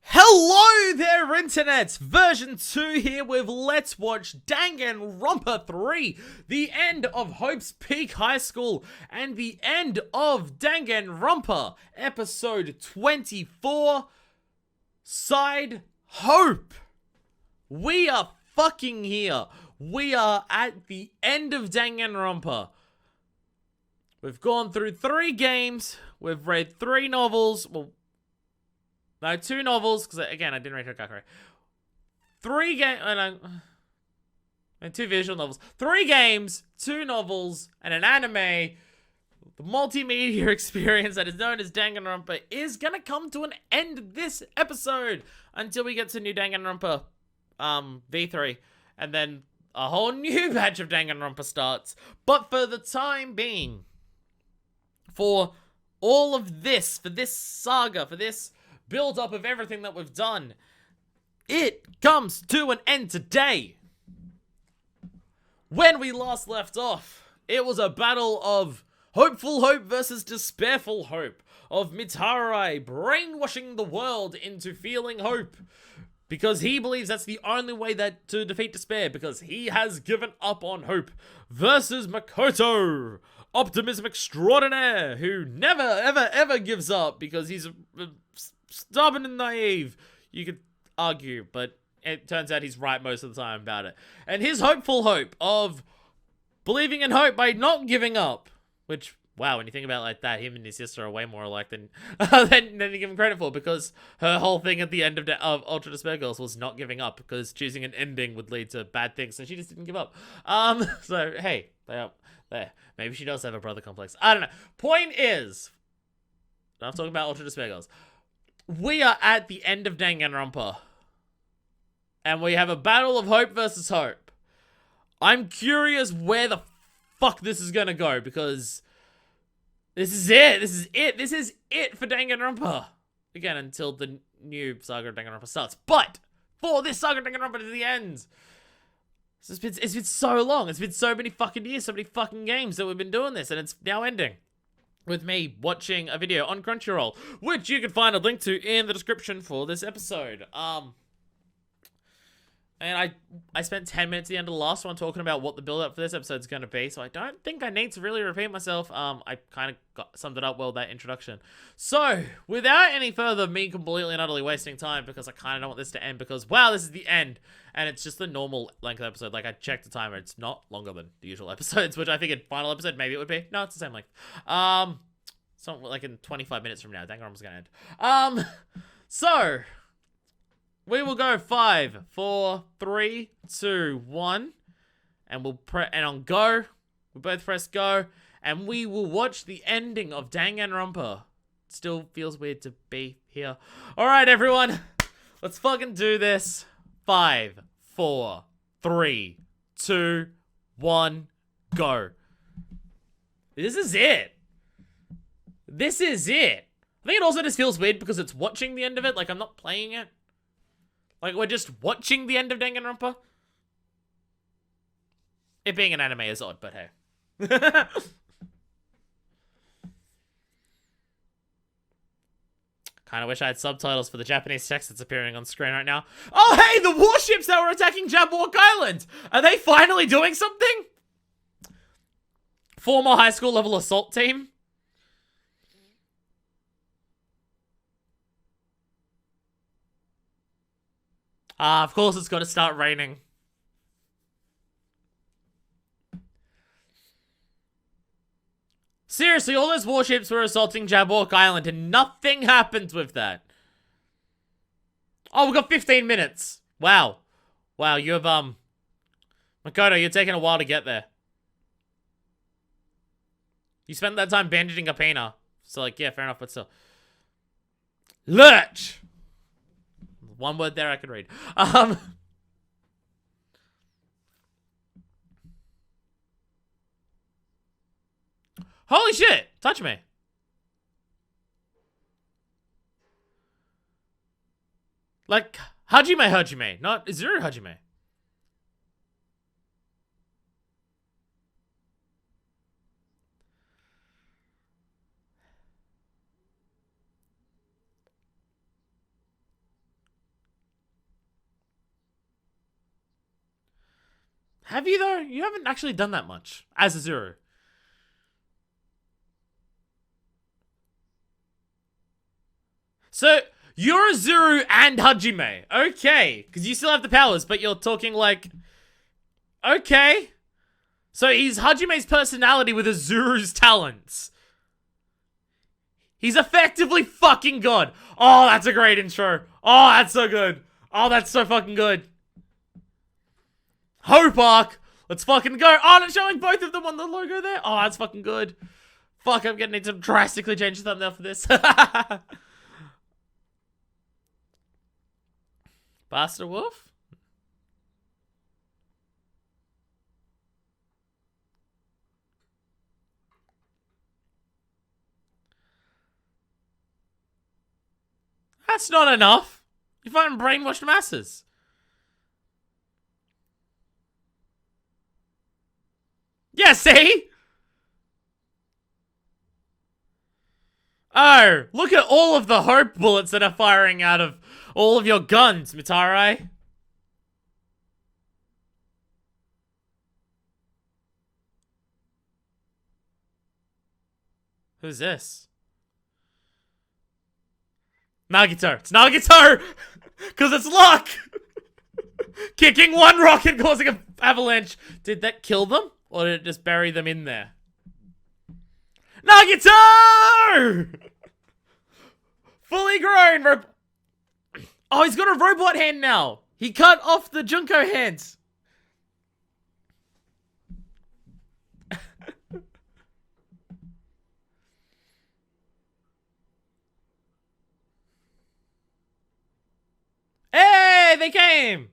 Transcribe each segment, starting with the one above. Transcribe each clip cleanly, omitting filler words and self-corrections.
Hello there, Internet! Version 2 here with Let's Watch Danganronpa 3, the end of Hope's Peak High School, and the end of Danganronpa, episode 24, Side Hope. We are fucking here. We are at the end of Danganronpa. We've gone through 3 games, we've read 3 novels, well, no, 2 novels, because again, I didn't read Hokakure. 3 games, and 2 visual novels. 3 games, 2 novels, and an anime. The multimedia experience that is known as Danganronpa is gonna come to an end this episode until we get to new Danganronpa V3, and then a whole new batch of Danganronpa starts. But for the time being, for all of this, for this saga, for this build up of everything that we've done, it comes to an end today. When we last left off, it was a battle of hopeful hope versus despairful hope, of Mitarai brainwashing the world into feeling hope because he believes that's the only way that to defeat despair, because he has given up on hope, versus Makoto, optimism extraordinaire, who never ever gives up because he's stubborn and naive, you could argue, but it turns out he's right most of the time about it. And his hopeful hope of believing in hope by not giving up, which, wow, when you think about it like that, him and his sister are way more alike than you give him credit for, because her whole thing at the end of Ultra Despair Girls was not giving up, because choosing an ending would lead to bad things, so she just didn't give up. So, hey, there. Maybe she does have a brother complex. I don't know. Point is, I'm talking about Ultra Despair Girls. We are at the end of Danganronpa, and we have a battle of hope versus hope. I'm curious where the fuck this is gonna go, because this is it. This is it for Danganronpa. Again, until the new saga of Danganronpa starts. But for this saga of Danganronpa to the end, it's been so long. It's been so many fucking years, so many fucking games that we've been doing this, and it's now ending with me watching a video on Crunchyroll, which you can find a link to in the description for this episode. And I spent 10 minutes at the end of the last one talking about what the build-up for this episode is going to be, so I don't think I need to really repeat myself. I kind of summed it up well, that introduction. So, without any further me completely and utterly wasting time, because I kind of don't want this to end, because, wow, this is the end, and it's just the normal length of episode. Like, I checked the timer, it's not longer than the usual episodes, which I figured final episode, maybe it would be. No, it's the same length. Something like in 25 minutes from now, Danganronpa's going to end. So, we will go 5, 4, 3, 2, 1, and we'll on go. We both press go, and we will watch the ending of Danganronpa. Still feels weird to be here. All right, everyone, let's fucking do this. 5, 4, 3, 2, 1, go. This is it. This is it. I think it also just feels weird because it's watching the end of it. Like, I'm not playing it. Like, we're just watching the end of Danganronpa. It being an anime is odd, but hey. Kind of wish I had subtitles for the Japanese text that's appearing on screen right now. Oh, hey, the warships that were attacking Jabberwock Island! Are they finally doing something? Former high school level assault team? Of course it's got to start raining. Seriously, all those warships were assaulting Jabberwock Island and nothing happened with that. Oh, we got 15 minutes. Wow. Wow, you have, Makoto, you're taking a while to get there. You spent that time bandaging a painter. So, like, yeah, fair enough, but still. Lurch! One word there I could read. Holy shit! Touch me. Like, Hajime, not Izuru Hajime. Have you though? You haven't actually done that much as a Zuru. So, you're a Zuru and Hajime. Okay. Because you still have the powers, but you're talking like... Okay. So he's Hajime's personality with a Zuru's talents. He's effectively fucking God. Oh, that's a great intro. Oh, that's so good. Oh, that's so fucking good. Hope Arc. Let's fucking go. Oh, it's showing both of them on the logo there. Oh, that's fucking good. Fuck, I'm gonna need to drastically change the thumbnail for this. Bastard Wolf? That's not enough. You fucking brainwashed masses. Yeah, see? Oh, look at all of the hope bullets that are firing out of all of your guns, Mitarai. Who's this? Nagito. It's Nagito! Because it's luck! Kicking one rock and causing an avalanche. Did that kill them? Or did it just bury them in there? Nagito! Fully grown. Oh, he's got a robot hand now. He cut off the Junko hands. Hey, they came.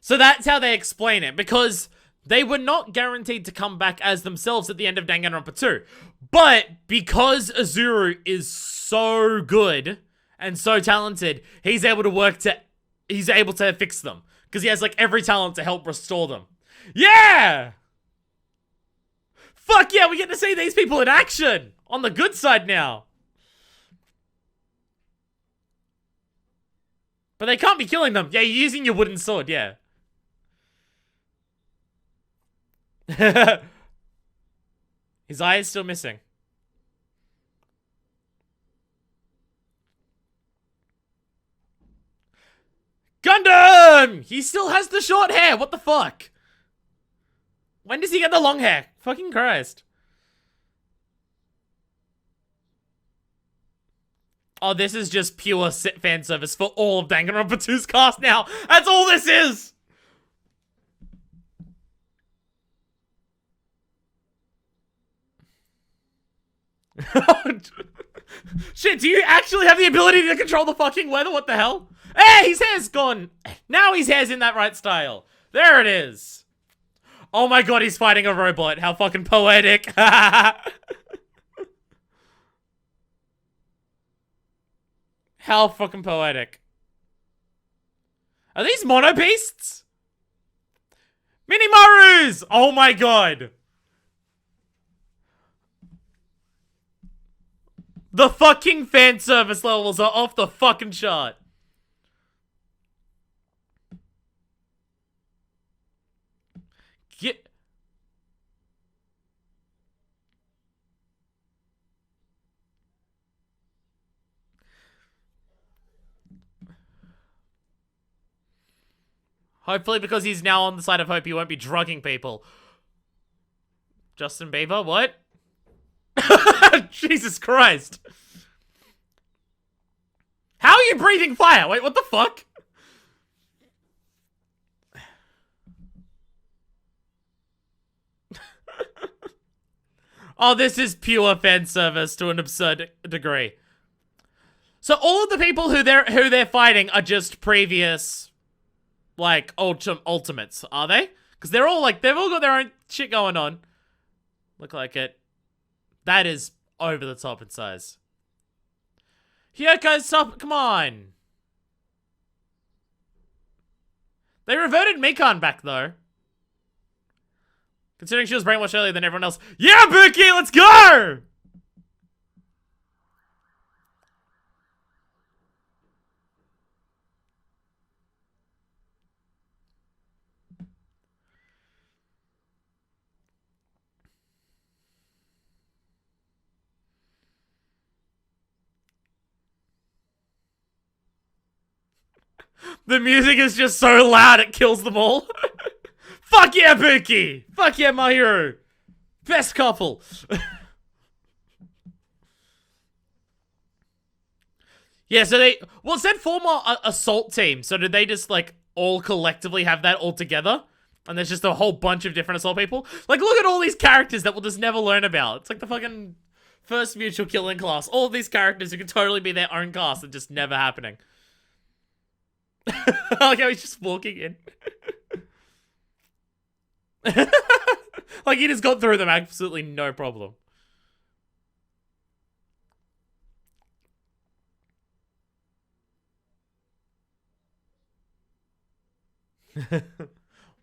So that's how they explain it, because they were not guaranteed to come back as themselves at the end of Danganronpa 2. But because Azuru is so good and so talented, he's able to fix them. Because he has like every talent to help restore them. Yeah! Fuck yeah, we get to see these people in action! On the good side now. But they can't be killing them. Yeah, you're using your wooden sword, yeah. His eye is still missing. Gundam! He still has the short hair. What the fuck? When does he get the long hair? Fucking Christ. Oh, this is just pure fan service for all of Danganronpa 2's cast now. That's all this is! Shit, do you actually have the ability to control the fucking weather? What the hell? Hey, his hair's gone. Now his hair's in that right style. There it is. Oh my god, he's fighting a robot. How fucking poetic. How fucking poetic. Are these mono beasts? Mini Marus! Oh my god. The fucking fan service levels are off the fucking chart. Get... Hopefully because he's now on the side of hope, he won't be drugging people. Justin Bieber, what? Jesus Christ. How are you breathing fire? Wait, what the fuck? Oh, this is pure fan service to an absurd degree. So all of the people who they're fighting are just previous, like, ultimates, are they? Because they're all like, they've all got their own shit going on. Look like it. That is over the top in size. Hyoko's stop, come on. They reverted Mikan back though. Considering she was brainwashed earlier than everyone else. Yeah, Buki, let's go! The music is just so loud it kills them all. Fuck yeah, Pookie! Fuck yeah, my hero! Best couple! Yeah, so they... Well, it said former assault team, so did they just, like, all collectively have that all together? And there's just a whole bunch of different assault people? Like, look at all these characters that we'll just never learn about. It's like the fucking first mutual killing class. All of these characters who could totally be their own cast and just never happening. Like how he's just walking in. Like he just got through them absolutely no problem.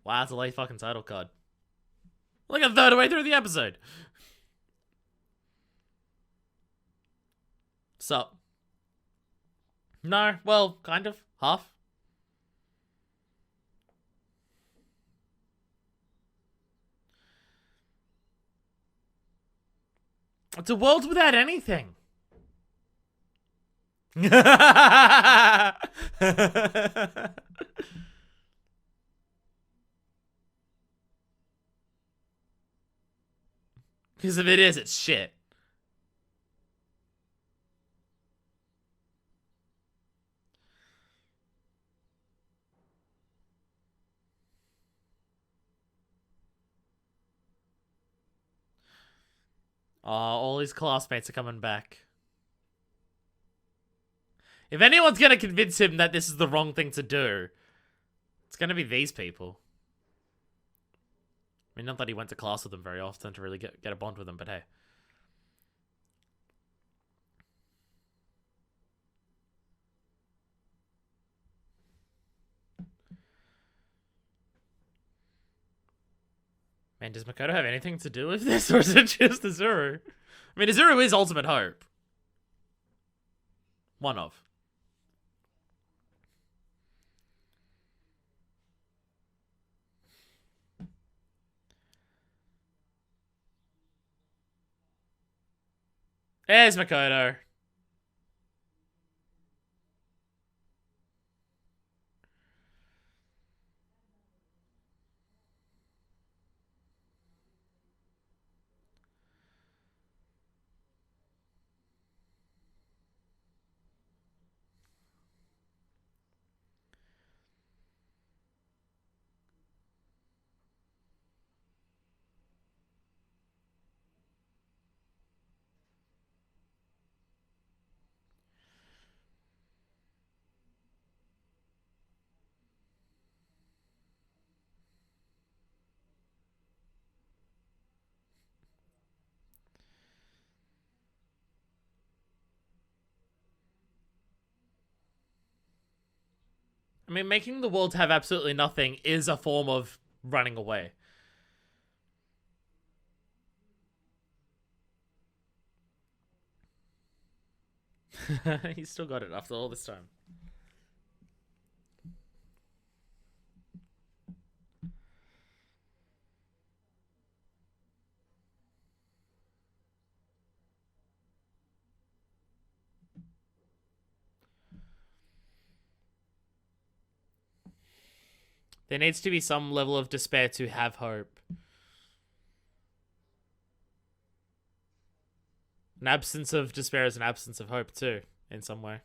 Wow, it's a late fucking title card. Like a third of the way through the episode. Sup? No, well, kind of. Half. It's a world without anything. Because if it is, it's shit. Oh, all his classmates are coming back. If anyone's gonna convince him that this is the wrong thing to do, it's gonna be these people. I mean, not that he went to class with them very often to really get a bond with them, but hey. Man, does Makoto have anything to do with this, or is it just Azuru? I mean, Azuru is ultimate hope. One of. There's Makoto. I mean, making the world have absolutely nothing is a form of running away. He's still got it after all this time. There needs to be some level of despair to have hope. An absence of despair is an absence of hope too, in some way.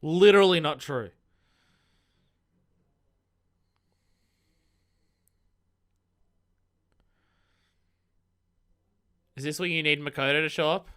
Literally not true. Is this where you need Makoto to show up?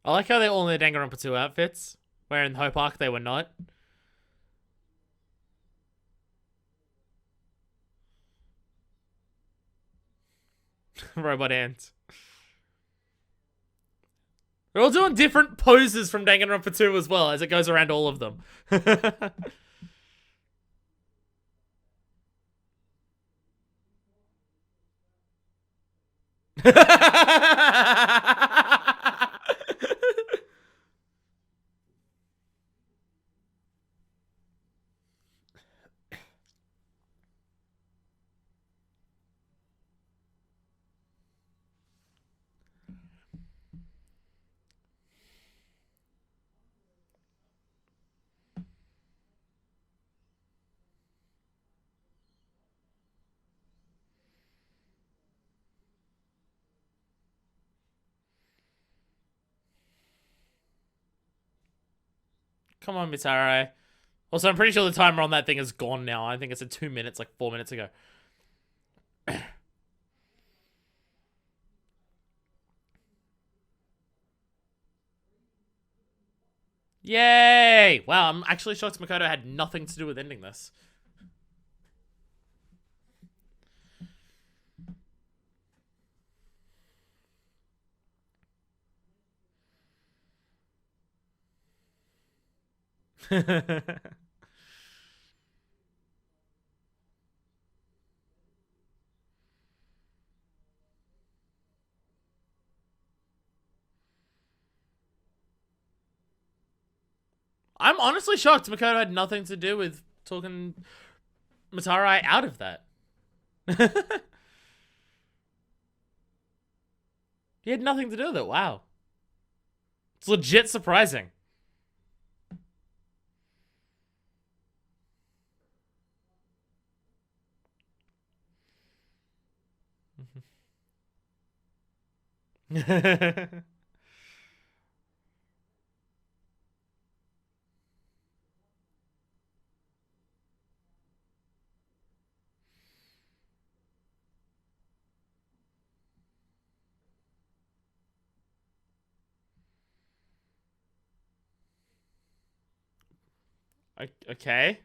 I like how they're all in their Danganronpa 2 outfits, where in Hope Arc they were not. Robot ants. They're all doing different poses from Danganronpa 2 as well, as it goes around all of them. Come on, Mitare. Also, I'm pretty sure the timer on that thing is gone now. I think it's at 2 minutes, like 4 minutes ago. Yay! Wow, I'm actually shocked Makoto had nothing to do with ending this. I'm honestly shocked Makoto had nothing to do with talking Matarai out of that. He had nothing to do with it. Wow. It's legit surprising. Okay.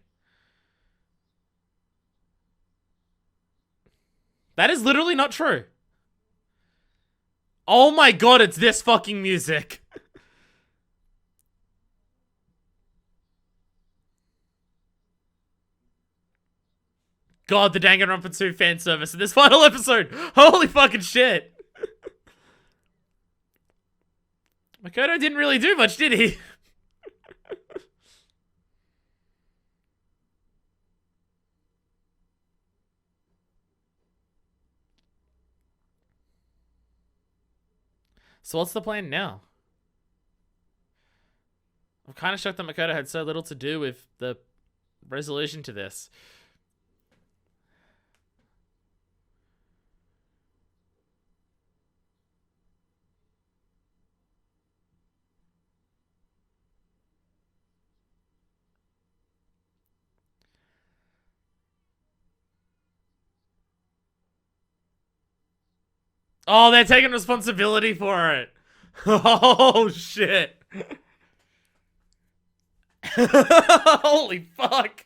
That is literally not true. Oh my god, it's this fucking music. God, the Danganronpa 2 fan service in this final episode. Holy fucking shit. Makoto didn't really do much, did he? So what's the plan now? I'm kind of shocked that Makoto had so little to do with the resolution to this. Oh, they're taking responsibility for it. Oh, shit. Holy fuck.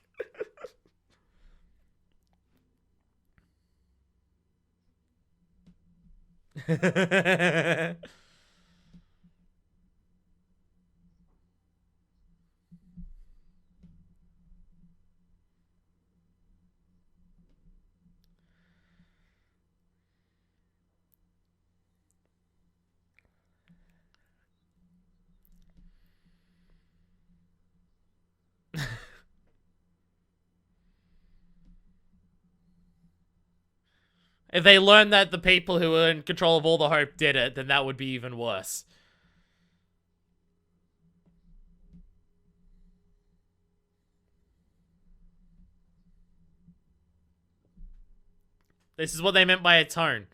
If they learned that the people who were in control of all the hope did it, then that would be even worse. This is what they meant by a tone.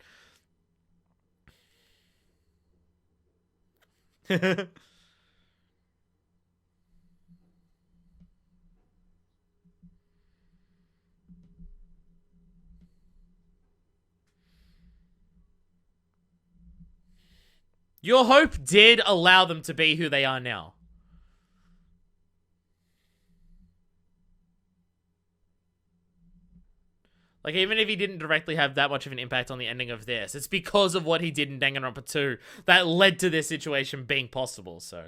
Your hope did allow them to be who they are now. Like, even if he didn't directly have that much of an impact on the ending of this, it's because of what he did in Danganronpa 2 that led to this situation being possible, so.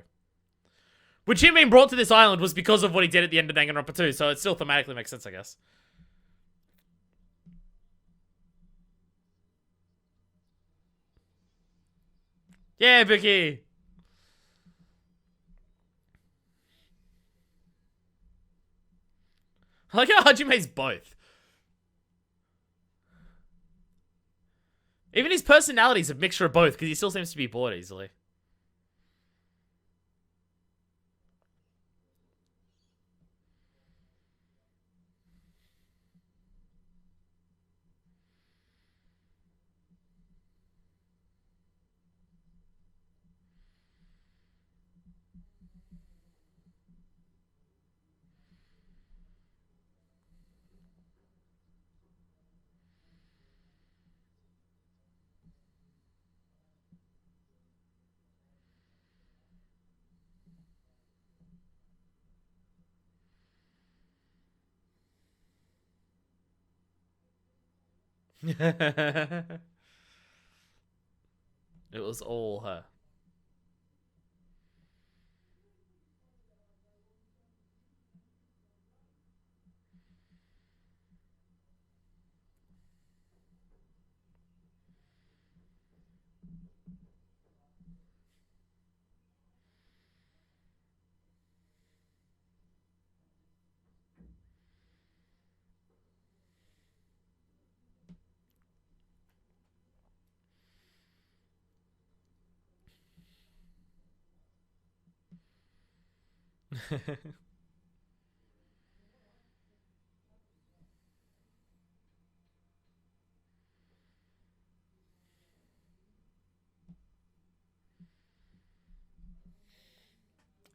Which him being brought to this island was because of what he did at the end of Danganronpa 2, so it still thematically makes sense, I guess. Yeah, Buki! I like how Hajime's both. Even his personality's a mixture of both, because he still seems to be bored easily. It was all her.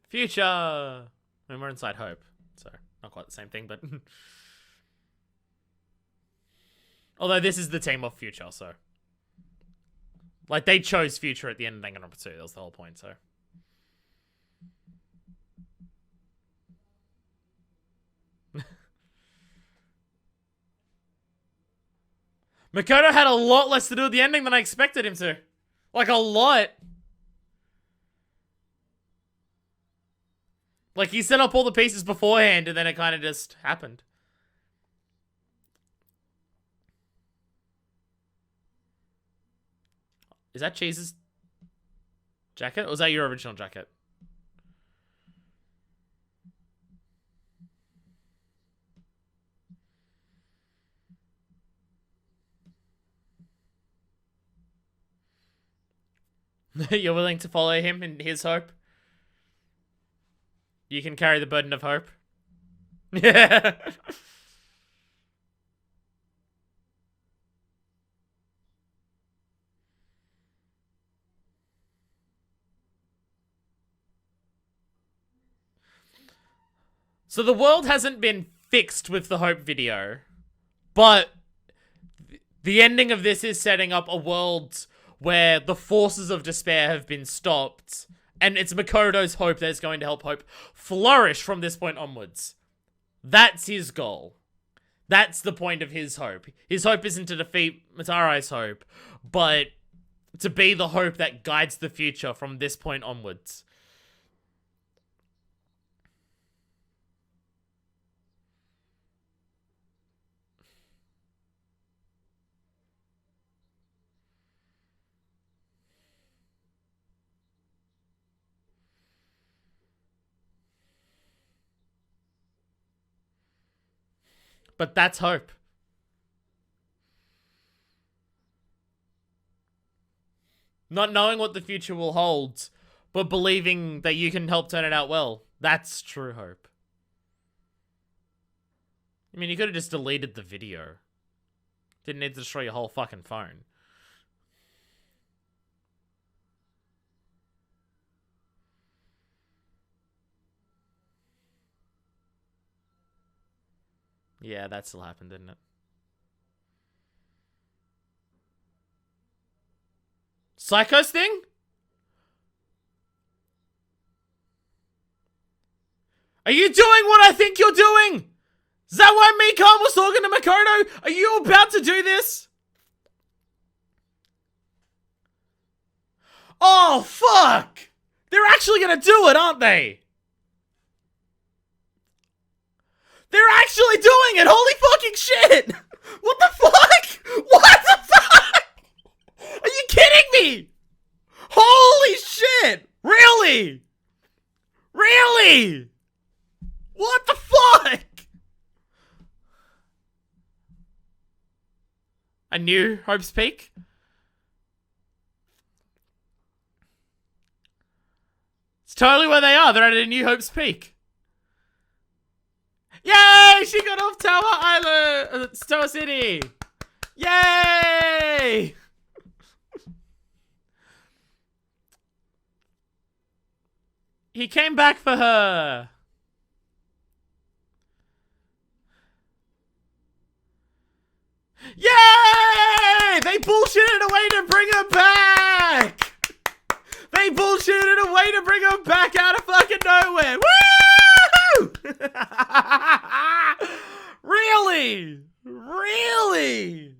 Future! I mean, we're inside Hope, so not quite the same thing, but... Although this is the team of Future, so... Like, they chose Future at the end of Danganronpa 2, that was the whole point, so... Makoto had a lot less to do with the ending than I expected him to. Like, a lot. Like, he set up all the pieces beforehand, and then it kind of just happened. Is that Cheese's jacket? Or was that your original jacket? You're willing to follow him in his hope? You can carry the burden of hope. Yeah. So the world hasn't been fixed with the Hope video, but the ending of this is setting up a world where the forces of despair have been stopped, and it's Makoto's hope that is going to help Hope flourish from this point onwards. That's his goal. That's the point of his hope. His hope isn't to defeat Matarai's hope, but to be the hope that guides the future from this point onwards. But that's hope. Not knowing what the future will hold, but believing that you can help turn it out well. That's true hope. I mean, you could have just deleted the video. Didn't need to destroy your whole fucking phone. Yeah, that still happened, didn't it? Psycho's thing? Are you doing what I think you're doing? Is that why Mikan was talking to Makoto? Are you about to do this? Oh, fuck! They're actually gonna do it, aren't they? They're actually doing it! Holy fucking shit! What the fuck? What the fuck? Are you kidding me? Holy shit! Really? Really? What the fuck? A new Hope's Peak? It's totally where they are. They're at a new Hope's Peak. Yay! She got off Tower Island! Tower City! Yay! He came back for her. Yay! They bullshitted a way to bring her back! They bullshitted a way to bring her back out of fucking nowhere! Woo! Really? Really?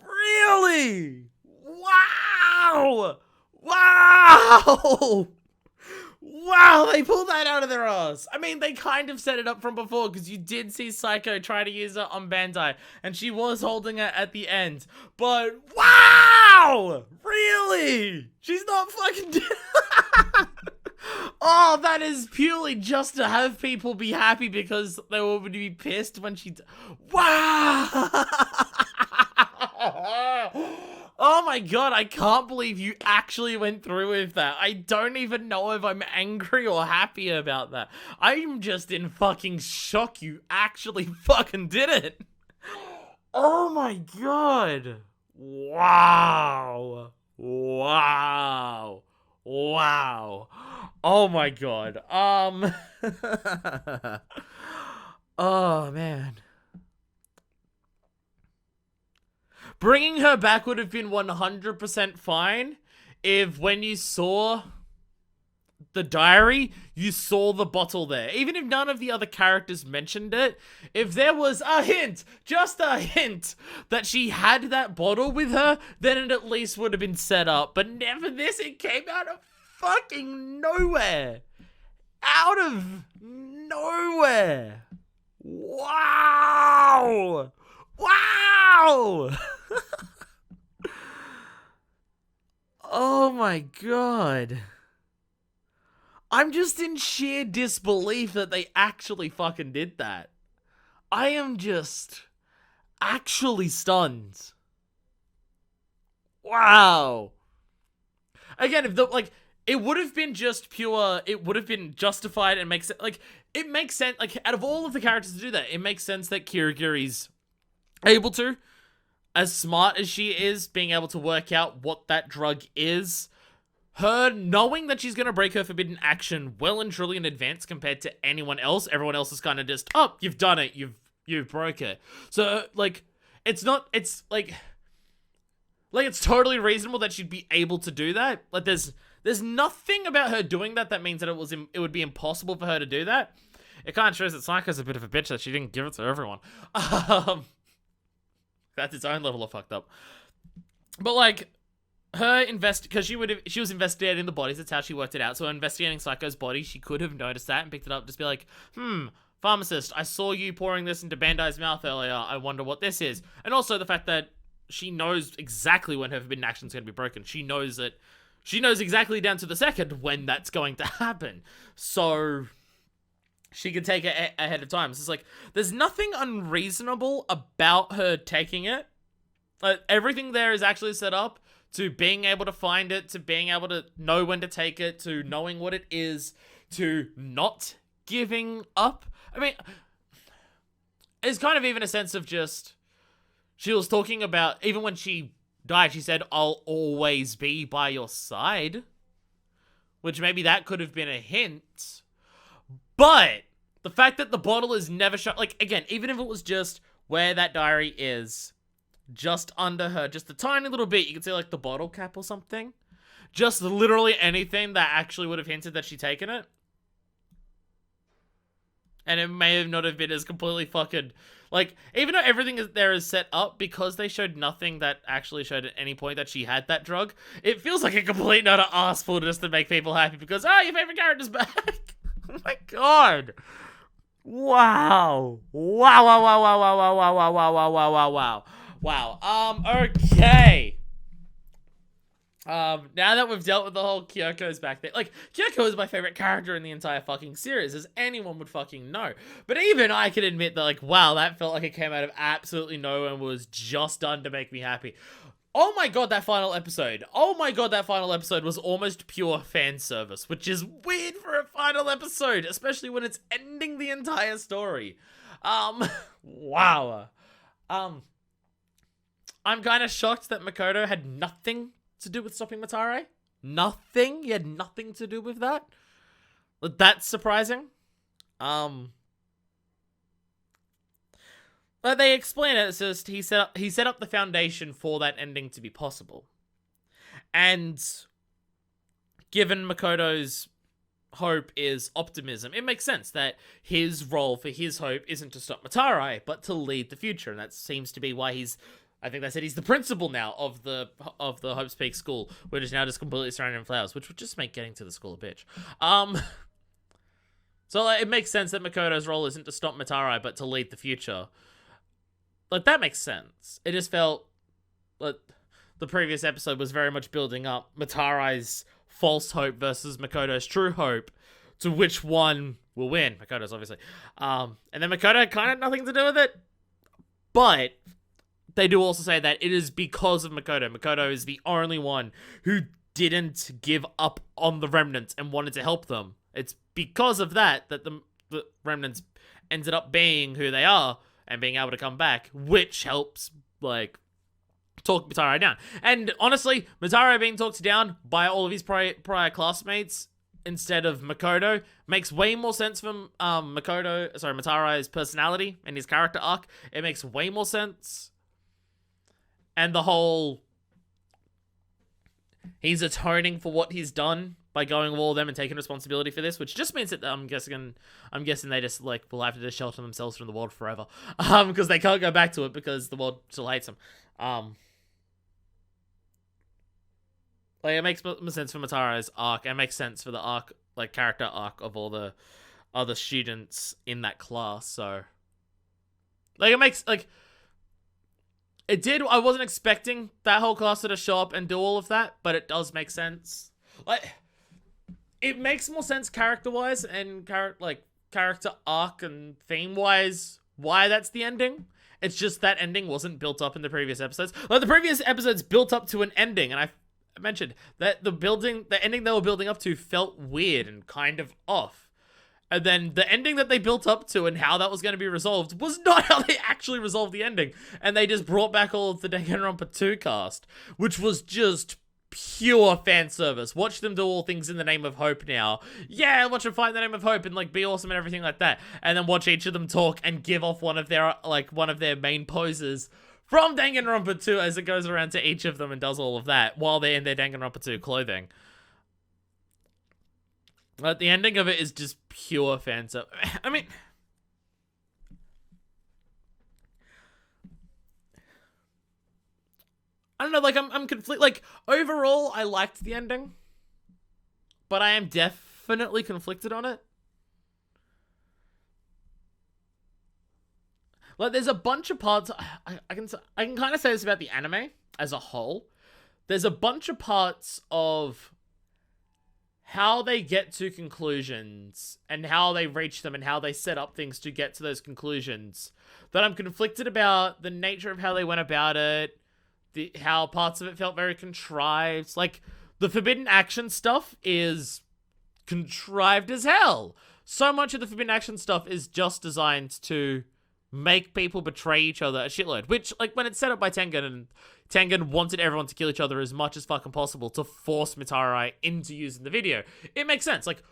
Really? Wow! Wow! Wow, they pulled that out of their ass. I mean, they kind of set it up from before, because you did see Psycho try to use her on Bandai, and she was holding it at the end. But, wow! Really? She's not fucking dead. Oh, that is purely just to have people be happy because they were going to be pissed when she... Wow! Oh my god, I can't believe you actually went through with that. I don't even know if I'm angry or happy about that. I'm just in fucking shock you actually fucking did it. Oh my god. Wow. Wow. Wow. Oh my god. Oh man. Bringing her back would have been 100% fine if when you saw the diary, you saw the bottle there. Even if none of the other characters mentioned it, if there was a hint, just a hint, that she had that bottle with her, then it at least would have been set up. But never this, it came out of fucking nowhere. Out of nowhere. Wow. Wow. Oh my god. I'm just in sheer disbelief that they actually fucking did that. I am just actually stunned. Wow. Again, if the, like, it would have been just pure, it would have been justified and makes it, like, it makes sense, like, out of all of the characters to do that, it makes sense that Kirigiri's able to. As smart as she is, being able to work out what that drug is, her knowing that she's going to break her forbidden action well and truly in advance compared to anyone else. Everyone else is kind of just, oh, you've done it. You've broke it. So, like, it's not, it's, like, it's totally reasonable that she'd be able to do that. Like, there's nothing about her doing that that means that it would be impossible for her to do that. It kind of shows that Psycho's a bit of a bitch that she didn't give it to everyone. That's its own level of fucked up. But, like, her because she was investigating the bodies, that's how she worked it out. So investigating Psycho's body, she could have noticed that and picked it up, just be like, pharmacist, I saw you pouring this into Bandai's mouth earlier, I wonder what this is. And also the fact that she knows exactly when her forbidden action is going to be broken. She knows exactly down to the second when that's going to happen. So she can take it ahead of time. So it's like, there's nothing unreasonable about her taking it. Everything there is actually set up to being able to find it, to being able to know when to take it, to knowing what it is, to not giving up. I mean, it's kind of even a sense of just, she was talking about, even when she died, she said, I'll always be by your side. Which maybe that could have been a hint. But the fact that the bottle is never shown, like, again, even if it was just where that diary is, just under her, just a tiny little bit, you can see, like, the bottle cap or something. Just literally anything that actually would have hinted that she'd taken it. And it may have not have been as completely fucking... Like, even though everything there is set up, because they showed nothing that actually showed at any point that she had that drug, it feels like a complete not arseful just to make people happy because, oh, your favorite character's back. Oh my god. Wow. Wow, wow, wow, wow, wow, wow, wow, wow, wow, wow, wow, wow. Wow. Okay. Now that we've dealt with the whole Kyoko's back there, like, Kyoko is my favorite character in the entire fucking series, as anyone would fucking know. But even I can admit that, like, wow, that felt like it came out of absolutely nowhere and was just done to make me happy. Oh my god, that final episode. Oh my god, that final episode was almost pure fan service, which is weird for a final episode, especially when it's ending the entire story. Wow. I'm kind of shocked that Makoto had nothing to do with stopping Matare. Nothing? He had nothing to do with that? That's surprising. But they explain it. It's just he set up the foundation for that ending to be possible. And given Makoto's hope is optimism, it makes sense that his role for his hope isn't to stop Matare, but to lead the future. And that seems to be why I think they said he's the principal now of the Hope's Peak school, which is now just completely surrounded in flowers, which would just make getting to the school a bitch. So like, it makes sense that Makoto's role isn't to stop Matare, but to lead the future. Like, that makes sense. It just felt like the previous episode was very much building up Matare's false hope versus Makoto's true hope, to which one will win. Makoto's, obviously. And then Makoto had kind of nothing to do with it, but they do also say that it is because of Makoto. Makoto is the only one who didn't give up on the remnants and wanted to help them. It's because of that the remnants ended up being who they are and being able to come back, which helps, like, talk Matare down. And honestly, Matare being talked down by all of his prior classmates instead of Makoto makes way more sense from Matare's personality and his character arc. It makes way more sense. And the whole, he's atoning for what he's done by going with all of them and taking responsibility for this, which just means that I'm guessing they just, like, will have to just shelter themselves from the world forever, because they can't go back to it because the world still hates them. Like, it makes more sense for Matare's arc. It makes sense for the arc, like, character arc of all the other students in that class. So, like, it makes, like, it did. I wasn't expecting that whole class to show up and do all of that, but it does make sense. Like, it makes more sense character-wise and character arc and theme-wise why that's the ending. It's just that ending wasn't built up in the previous episodes. Like, the previous episodes built up to an ending, and I mentioned that the ending they were building up to felt weird and kind of off. And then the ending that they built up to and how that was going to be resolved was not how they actually resolved the ending. And they just brought back all of the Danganronpa 2 cast, which was just pure fan service. Watch them do all things in the name of hope now. Yeah, watch them fight in the name of hope and, like, be awesome and everything like that. And then watch each of them talk and give off one of their main poses from Danganronpa 2 as it goes around to each of them and does all of that while they're in their Danganronpa 2 clothing. Like, the ending of it is just pure fan service. I mean, I don't know, like, I'm conflicted. Like, overall, I liked the ending, but I am definitely conflicted on it. Like, there's a bunch of parts, I can kind of say this about the anime as a whole. There's a bunch of parts of how they get to conclusions and how they reach them and how they set up things to get to those conclusions that I'm conflicted about. The nature of how they went about it, how parts of it felt very contrived. Like, the forbidden action stuff is contrived as hell. So much of the forbidden action stuff is just designed to make people betray each other a shitload, which, like, when it's set up by Tengen, and Tengen wanted everyone to kill each other as much as fucking possible to force Matare into using the video, it makes sense. Like,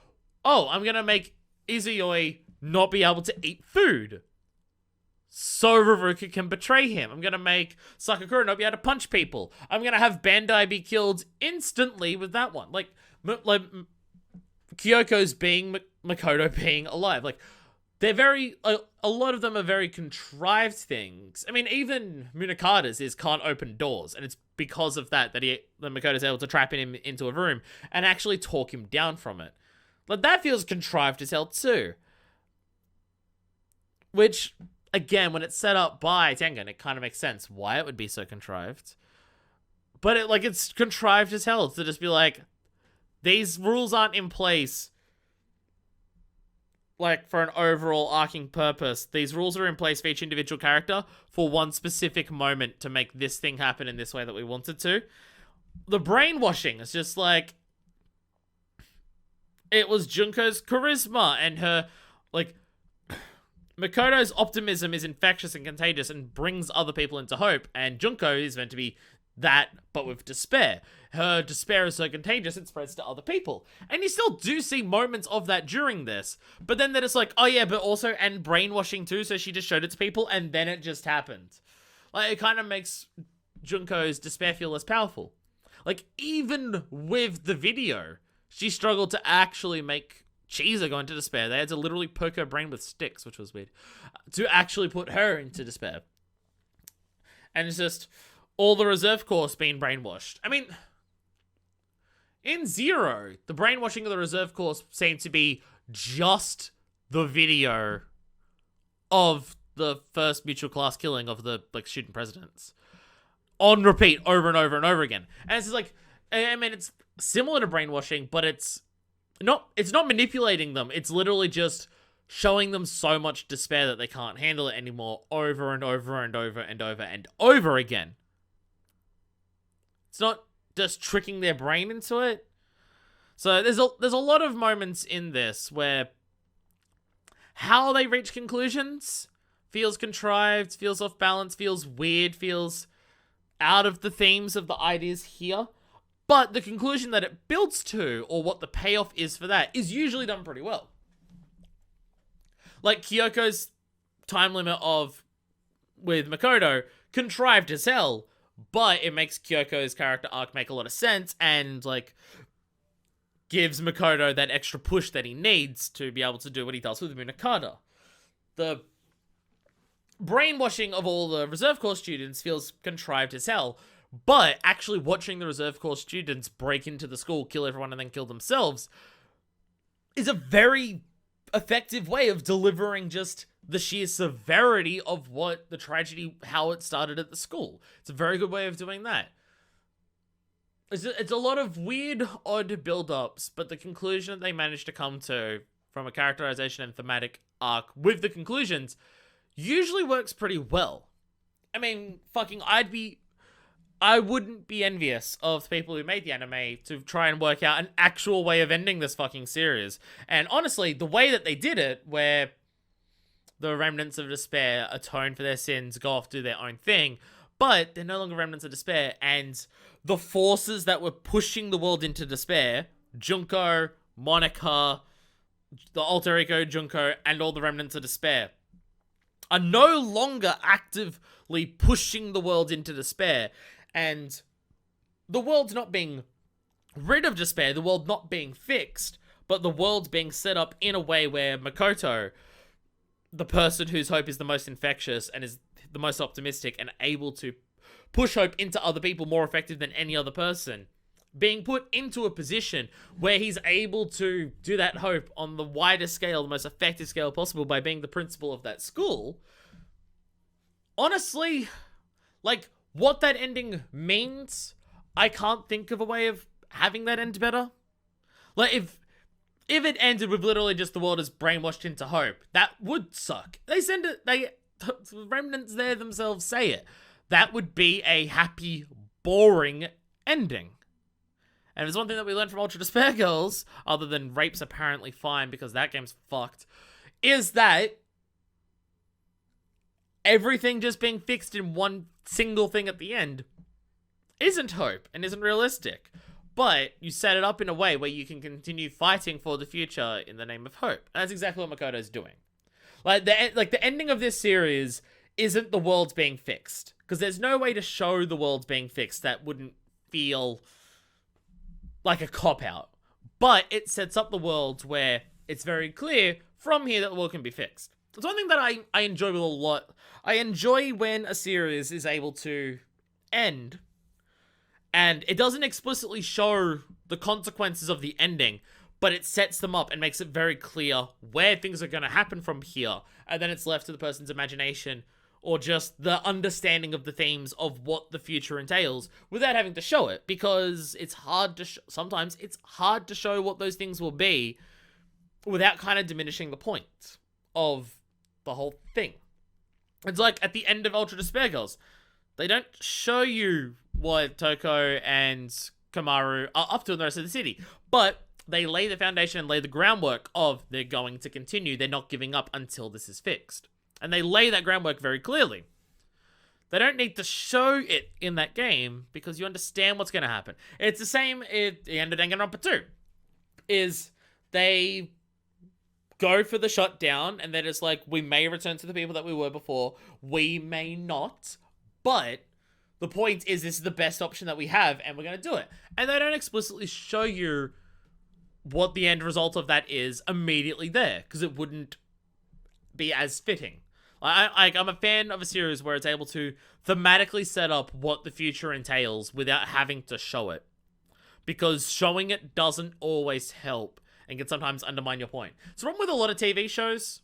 oh, I'm gonna make Izuyoi not be able to eat food so Ruruka can betray him. I'm gonna make Sakakura not be able to punch people. I'm gonna have Bandai be killed instantly with that one. Like Kyoko's being Makoto being alive. Like, they're very, a lot of them are very contrived things. I mean, even Munakata's can't open doors, and it's because of that Makoto's able to trap him into a room and actually talk him down from it. Like, that feels contrived as hell too. Which, again, when it's set up by Tengen, it kind of makes sense why it would be so contrived. But it's contrived as hell to just be like, these rules aren't in place like for an overall arcing purpose. These rules are in place for each individual character for one specific moment to make this thing happen in this way that we wanted to. The brainwashing is just like, it was Junko's charisma and her, like, Makoto's optimism is infectious and contagious and brings other people into hope, and Junko is meant to be that, but with despair. Her despair is so contagious, it spreads to other people. And you still do see moments of that during this, but then they're just like, oh yeah, but also, and brainwashing too, so she just showed it to people, and then it just happened. Like, it kind of makes Junko's despair feel less powerful. Like, even with the video, she struggled to actually make Cheezer go into despair. They had to literally poke her brain with sticks, which was weird, to actually put her into despair. And it's just all the reserve course being brainwashed. I mean, in Zero, the brainwashing of the reserve course seemed to be just the video of the first mutual class killing of the student presidents on repeat over and over and over again. And it's just like, I mean, it's similar to brainwashing, but it's not manipulating them. It's literally just showing them so much despair that they can't handle it anymore over and over and over and over and over again. It's not just tricking their brain into it. So there's a lot of moments in this where how they reach conclusions feels contrived, feels off balance, feels weird, feels out of the themes of the ideas here. But the conclusion that it builds to, or what the payoff is for that, is usually done pretty well. Like Kyoko's time limit with Makoto, contrived as hell, but it makes Kyoko's character arc make a lot of sense, and gives Makoto that extra push that he needs to be able to do what he does with Munakata. The brainwashing of all the reserve corps students feels contrived as hell, but actually watching the reserve corps students break into the school, kill everyone, and then kill themselves is a very effective way of delivering just the sheer severity of what the tragedy, how it started at the school. It's a very good way of doing that. It's a lot of weird, odd build-ups, but the conclusion that they managed to come to from a characterization and thematic arc with the conclusions usually works pretty well. I mean, I wouldn't be envious of the people who made the anime to try and work out an actual way of ending this fucking series. And honestly, the way that they did it, where the remnants of despair atone for their sins, go off, do their own thing, but they're no longer remnants of despair, and the forces that were pushing the world into despair, Junko, Monica, the alter ego Junko, and all the remnants of despair, are no longer actively pushing the world into despair. And the world's not being rid of despair, the world not being fixed, but the world's being set up in a way where Makoto, the person whose hope is the most infectious and is the most optimistic and able to push hope into other people more effective than any other person, being put into a position where he's able to do that hope on the widest scale, the most effective scale possible by being the principal of that school. Honestly, what that ending means, I can't think of a way of having that end better. If it ended with literally just the world is brainwashed into hope, that would suck. The remnants there themselves say it. That would be a happy, boring ending. And if there's one thing that we learned from Ultra Despair Girls, other than rape's apparently fine because that game's fucked, is that everything just being fixed in one single thing at the end isn't hope and isn't realistic. But you set it up in a way where you can continue fighting for the future in the name of hope. And that's exactly what Makoto's doing. The ending of this series isn't the world's being fixed, because there's no way to show the world's being fixed that wouldn't feel like a cop-out. But it sets up the world where it's very clear from here that can be fixed. It's one thing that I enjoy with a lot. I enjoy when a series is able to end and it doesn't explicitly show the consequences of the ending, but it sets them up and makes it very clear where things are going to happen from here, and then it's left to the person's imagination or just the understanding of the themes of what the future entails without having to show it, because it's hard to sometimes it's hard to show what those things will be without kind of diminishing the point of the whole thing. It's like at the end of Ultra Despair Girls, they don't show you what Toko and Kamaru are up to in the rest of the city, but they lay the foundation and lay the groundwork of they're going to continue, they're not giving up until this is fixed. And they lay that groundwork very clearly. They don't need to show it in that game because you understand what's going to happen. It's the same at the end of Danganronpa 2. Is they go for the shutdown and they're just like, we may return to the people that we were before, we may not, but the point is this is the best option that we have and we're going to do it. And they don't explicitly show you what the end result of that is immediately there because it wouldn't be as fitting. I'm a fan of a series where it's able to thematically set up what the future entails without having to show it, because showing it doesn't always help and can sometimes undermine your point. It's wrong with a lot of TV shows,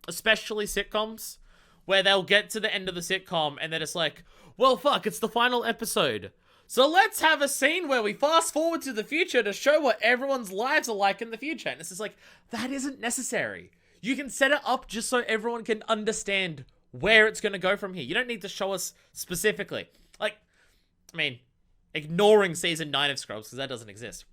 especially sitcoms, where they'll get to the end of the sitcom and they're just like, well, fuck, it's the final episode, so let's have a scene where we fast forward to the future to show what everyone's lives are like in the future. And it's just like, that isn't necessary. You can set it up just so everyone can understand where it's going to go from here. You don't need to show us specifically. Like, I mean, ignoring season 9 of Scrubs, because that doesn't exist.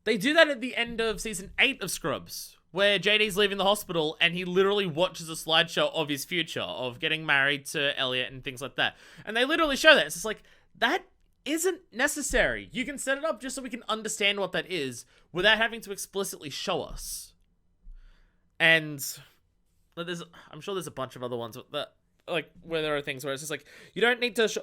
They do that at the end of season 8 of Scrubs, where JD's leaving the hospital and he literally watches a slideshow of his future, of getting married to Elliot and things like that. And they literally show that. It's just like, that isn't necessary. You can set it up just so we can understand what that is without having to explicitly show us. And I'm sure there's a bunch of other ones that, like, where there are things where it's just like, you don't need to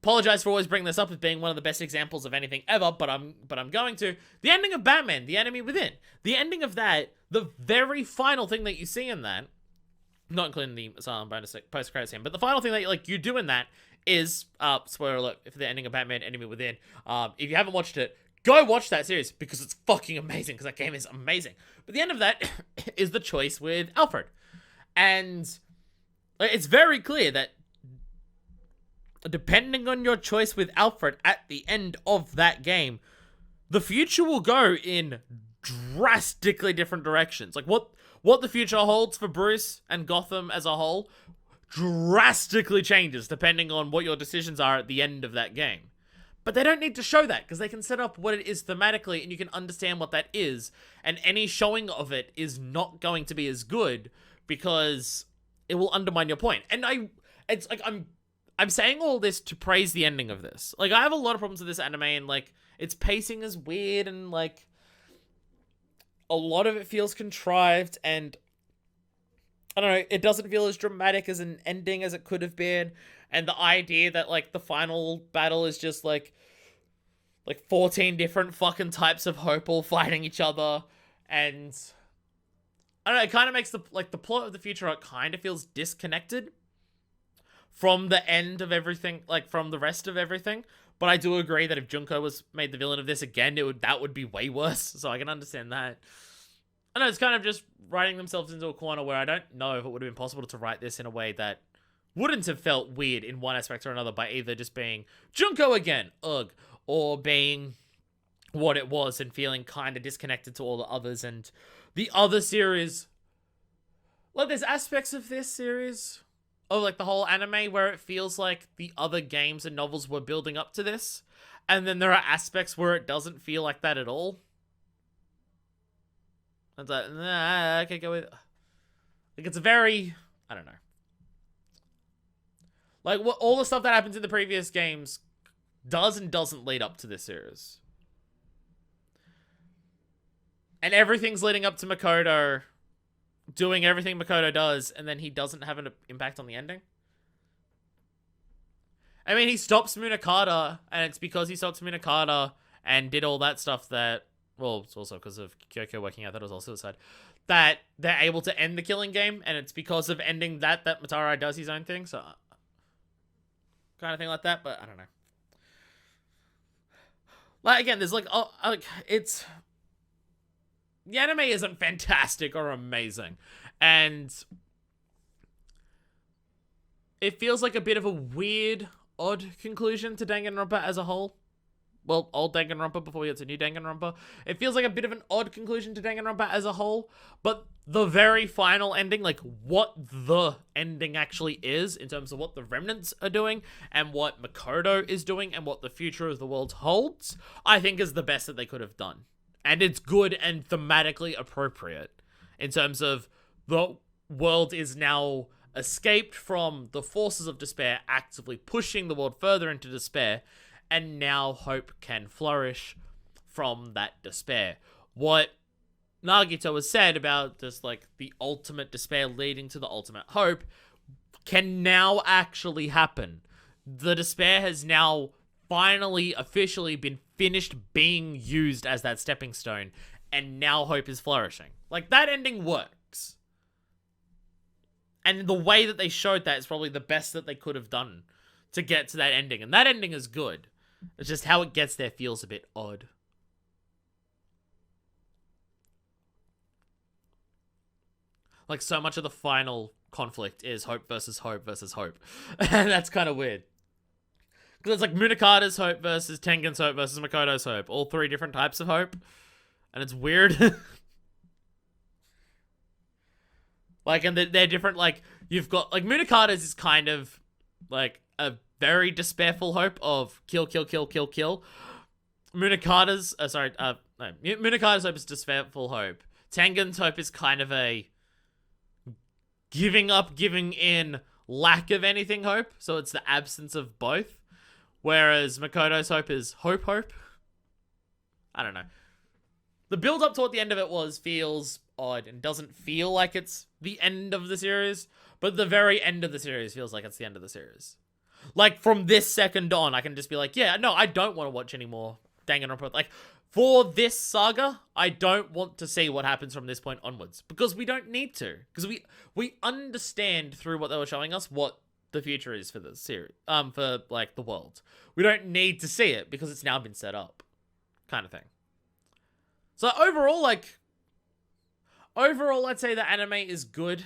apologize for always bringing this up as being one of the best examples of anything ever, but I'm going to. The ending of Batman, The Enemy Within. The ending of that, the very final thing that you see in that, not including the asylum bonus post-credit scene, but the final thing that you do in that is, spoiler alert, for the ending of Batman, Enemy Within. If you haven't watched it, go watch that series because it's fucking amazing, because that game is amazing. But the end of that is the choice with Alfred. And it's very clear that depending on your choice with Alfred at the end of that game, the future will go in drastically different directions. Like what the future holds for Bruce and Gotham as a whole drastically changes depending on what your decisions are at the end of that game. But they don't need to show that because they can set up what it is thematically and you can understand what that is. And any showing of it is not going to be as good because it will undermine your point. And it's like I'm saying all this to praise the ending of this. Like, I have a lot of problems with this anime and like its pacing is weird and like a lot of it feels contrived and I don't know, it doesn't feel as dramatic as an ending as it could have been. And the idea that, like, the final battle is just, like 14 different fucking types of Hope all fighting each other. And, I don't know, it kind of makes the plot of the future arc kind of feels disconnected from the end of everything, like, from the rest of everything. But I do agree that if Junko was made the villain of this again, that would be way worse. So I can understand that. I know, it's kind of just writing themselves into a corner where I don't know if it would have been possible to write this in a way that wouldn't have felt weird in one aspect or another by either just being Junko again, ugh, or being what it was and feeling kind of disconnected to all the others. And the other series, like, there's aspects of this series, of like the whole anime, where it feels like the other games and novels were building up to this, and then there are aspects where it doesn't feel like that at all. It's like, nah, I can go with, like, it's a very, I don't know. Like, all the stuff that happens in the previous games does and doesn't lead up to this series. And everything's leading up to Makoto doing everything Makoto does, and then he doesn't have an impact on the ending. I mean, he stops Munakata, and it's because he stops Munakata and did all that stuff that well, it's also because of Kyoko working out that it was all suicide, that they're able to end the killing game, and it's because of ending that Matarai does his own thing, so kind of thing like that, but I don't know. Like, again, there's like, it's... The anime isn't fantastic or amazing, and it feels like a bit of a weird, odd conclusion to Danganronpa as a whole. Well, old Danganronpa before we get to new Danganronpa. It feels like a bit of an odd conclusion to Danganronpa as a whole, but the very final ending, like what the ending actually is in terms of what the remnants are doing and what Makoto is doing and what the future of the world holds, I think is the best that they could have done. And it's good and thematically appropriate in terms of the world is now escaped from the forces of despair, actively pushing the world further into despair, and now hope can flourish from that despair. What Nagito has said about just like the ultimate despair leading to the ultimate hope can now actually happen. The despair has now finally officially been finished being used as that stepping stone, and now hope is flourishing. Like, that ending works. And the way that they showed that is probably the best that they could have done to get to that ending. And that ending is good. It's just how it gets there feels a bit odd. Like, so much of the final conflict is hope versus hope versus hope. And that's kind of weird. Because it's like Munakata's hope versus Tengen's hope versus Makoto's hope. All three different types of hope. And it's weird. Like, and they're different, like, you've got, like, Munakata's is kind of, like, a very despairful hope of kill, kill, kill, kill, kill. Munakata's, Munakata's hope is despairful hope. Tengen's hope is kind of a giving up, giving in, lack of anything hope. So it's the absence of both. Whereas Makoto's hope is hope. I don't know. The build up toward the end of it feels odd and doesn't feel like it's the end of the series, but the very end of the series feels like it's the end of the series. Like, from this second on, I can just be like, yeah, no, I don't want to watch any more Danganronpa. Like, for this saga, I don't want to see what happens from this point onwards, because we don't need to. Because we understand through what they were showing us what the future is for the series, for, like, the world. We don't need to see it because it's now been set up, kind of thing. So overall, I'd say the anime is good.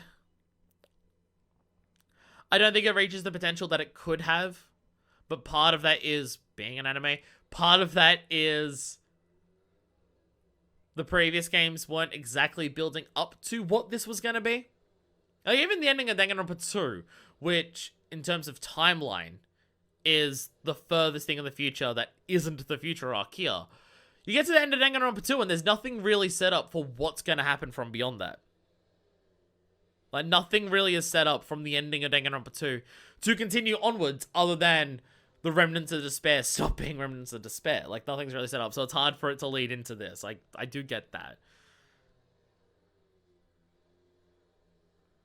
I don't think it reaches the potential that it could have, but part of that is being an anime. Part of that is the previous games weren't exactly building up to what this was going to be. Like, even the ending of Danganronpa 2, which, in terms of timeline, is the furthest thing in the future that isn't the future arc here. You get to the end of Danganronpa 2 and there's nothing really set up for what's going to happen from beyond that. Like, nothing really is set up from the ending of Danganronpa 2 to continue onwards other than the Remnants of Despair stop being Remnants of Despair. Like, nothing's really set up, so it's hard for it to lead into this. Like, I do get that.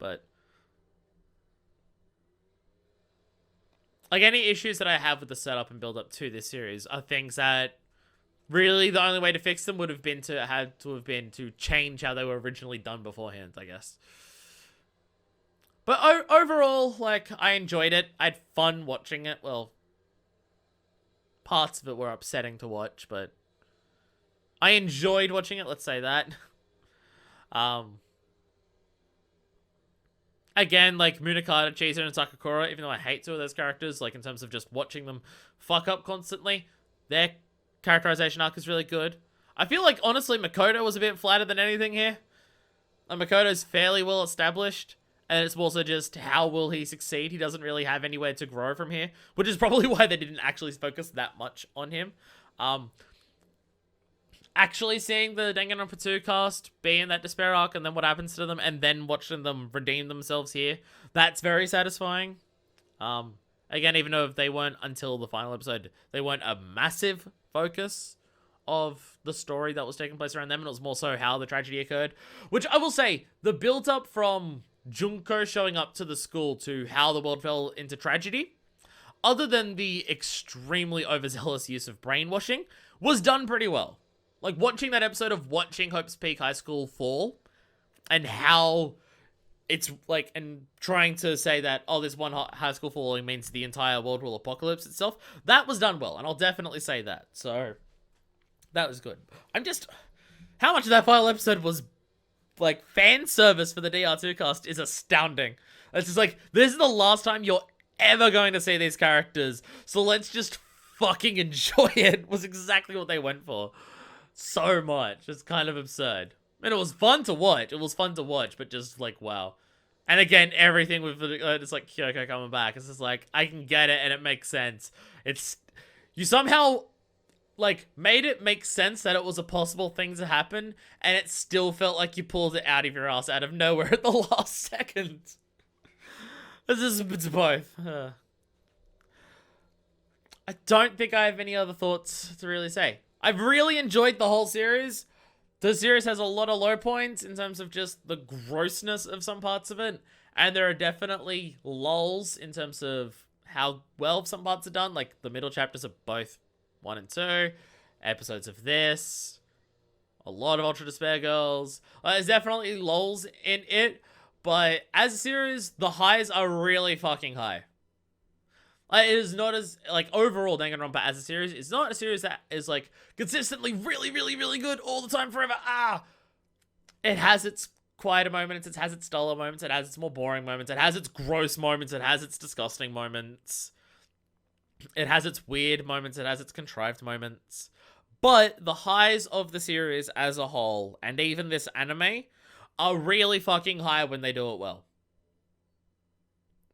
But, like, any issues that I have with the setup and build-up to this series are things that really the only way to fix them would have been to change how they were originally done beforehand, I guess. But overall, like, I enjoyed it. I had fun watching it. Well, parts of it were upsetting to watch, but I enjoyed watching it, let's say that. Again, like, Munakata, Chizu, and Sakakura, even though I hate two of those characters, like, in terms of just watching them fuck up constantly, their characterization arc is really good. I feel like, honestly, Makoto was a bit flatter than anything here. And Makoto's fairly well established. And it's also just, how will he succeed? He doesn't really have anywhere to grow from here. Which is probably why they didn't actually focus that much on him. Actually seeing the Danganronpa 2 cast be in that despair arc and then what happens to them, and then watching them redeem themselves here, that's very satisfying. Again, even though they weren't, until the final episode, they weren't a massive focus of the story that was taking place around them, and it was more so how the tragedy occurred. Which, I will say, the build-up from Junko showing up to the school to how the world fell into tragedy, other than the extremely overzealous use of brainwashing, was done pretty well. Like, watching that episode of watching Hope's Peak High School fall, and how it's, like, and trying to say that, oh, this one high school falling means the entire world will apocalypse itself, that was done well, and I'll definitely say that. So, that was good. How much of that final episode was, like, fan service for the DR2 cast is astounding. It's just like, this is the last time you're ever going to see these characters, so let's just fucking enjoy it, was exactly what they went for. So much. It's kind of absurd. And it was fun to watch. It was fun to watch, but just, like, wow. And again, everything with, it's like, Kyoko coming back. It's just like, I can get it, and it makes sense. You somehow, like, made it make sense that it was a possible thing to happen, and it still felt like you pulled it out of your ass out of nowhere at the last second. It's both. I don't think I have any other thoughts to really say. I've really enjoyed the whole series. The series has a lot of low points in terms of just the grossness of some parts of it. And there are definitely lulls in terms of how well some parts are done. Like, the middle chapters of both 1 and 2. Episodes of this. A lot of Ultra Despair Girls. There's definitely lulls in it. But as a series, the highs are really fucking high. It is not as, like, overall, Danganronpa as a series, it's not a series that is, like, consistently really, really, really good all the time forever. It has its quieter moments, it has its duller moments, it has its more boring moments, it has its gross moments, it has its disgusting moments. It has its weird moments, it has its contrived moments. But the highs of the series as a whole, and even this anime, are really fucking high when they do it well.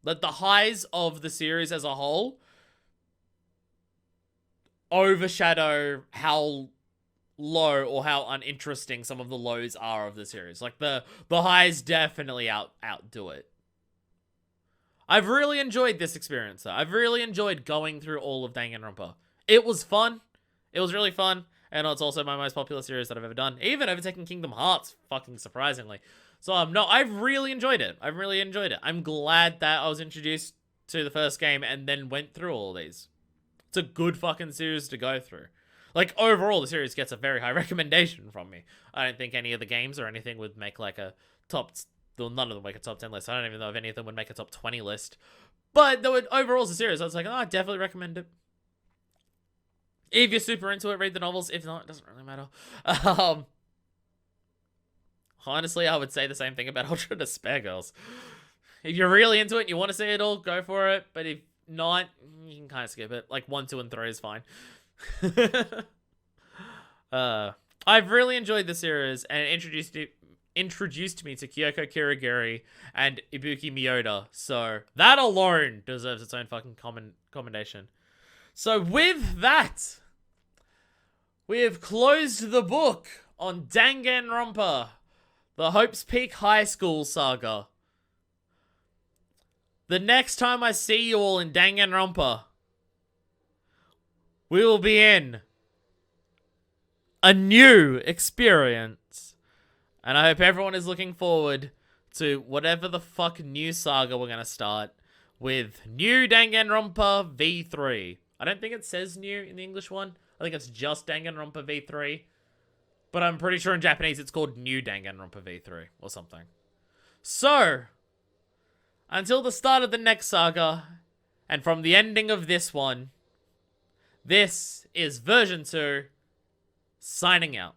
That the highs of the series as a whole overshadow how low or how uninteresting some of the lows are of the series. Like, the highs definitely outdo it. I've really enjoyed this experience, though. I've really enjoyed going through all of Danganronpa. It was fun. It was really fun. And it's also my most popular series that I've ever done. Even overtaking Kingdom Hearts, fucking surprisingly. So, I've really enjoyed it. I've really enjoyed it. I'm glad that I was introduced to the first game and then went through all these. It's a good fucking series to go through. Like, overall, the series gets a very high recommendation from me. I don't think any of the games or anything would make, like, a top... Well, none of them make a top 10 list. I don't even know if any of them would make a top 20 list. But, overall, as a series, I was like, I definitely recommend it. If you're super into it, read the novels. If not, it doesn't really matter. Honestly, I would say the same thing about Ultra Despair Girls. If you're really into it and you want to see it all, go for it. But if not, you can kind of skip it. Like, 1, 2, and 3 is fine. I've really enjoyed the series, and it introduced me to Kyoko Kirigiri and Ibuki Miyoda. So, that alone deserves its own fucking commendation. So, with that, we have closed the book on Danganronpa, the Hope's Peak High School saga. The next time I see you all in Danganronpa, we will be in a new experience. And I hope everyone is looking forward to whatever the fuck new saga we're gonna start with New Danganronpa V3. I don't think it says new in the English one. I think it's just Danganronpa V3. But I'm pretty sure in Japanese it's called New Danganronpa V3 or something. So, until the start of the next saga, and from the ending of this one, this is version 2, signing out.